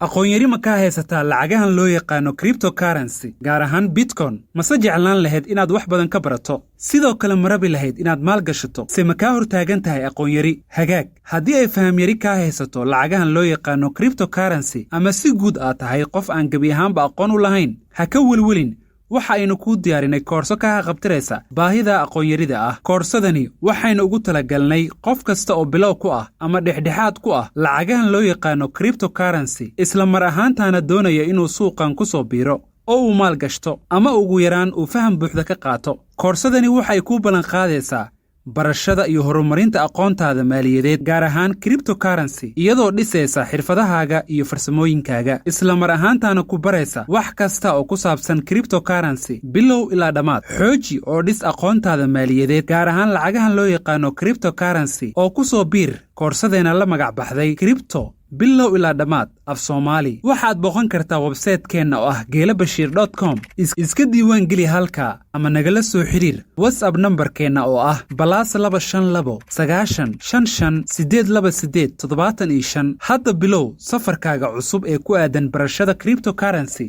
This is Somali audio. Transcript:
aqoon-yari ma ka haysataa lacagahan loo yaqaano cryptocurrency gaar ahaan Bitcoin mase jeclaan lahayd inaad wax badan ka barato sidoo kale ma rabi lahayd inaad maal gashato se ma ka hortaagan tahay aqoon-yari hagaag haddii ay faham yari ka haysato lacagahan loo yaqaano cryptocurrency ama si guud aad tahay qof aan gabi ahaanba aqoon u lahayn ha ka welwelin waxa aynu ku diyaarinay koorso ka qabtiraysa baahida aqoon-yarida ah koorsadani waxaynu ugu talagalnay qof kasta oo bilow ku ah ama dhexdhexaad ku ah lacagahan loo yaqaano cryptocurrency isla mar ahaantaana doonaya inuu suuqan ku soo biiro oo uu maal gashto ama ugu yaraan uu faham buuxda ka qaato koorsadani waxay ku ballan qaadaysaa barashada iyo horumarinta aqoontaada maaliyadeed gaar ahaan cryptocurrency iyadoo dhisaysa xirfadahaaga iyo farsamooyinkaaga isla mar ahaantaana ku baraysa wax kasta oo ku saabsan cryptocurrency bilow ilaa dhammaad xooji oo dhis aqoontaada maaliyadeed gaar ahaan lacagahan loo yaqaano cryptocurrency oo ku soo biir koorsadeena la magac baxday crypto bilow ilaa dhammaad af Soomaali waxaad booqan kartaa website-keenna oo ah gelabashir.com iska diiwaan geli halka ama nagala soo xiriir WhatsApp number-keenna oo ah +252 955 828 75 hadda bilow safarkaaga cusub ee ku aadan barashada cryptocurrency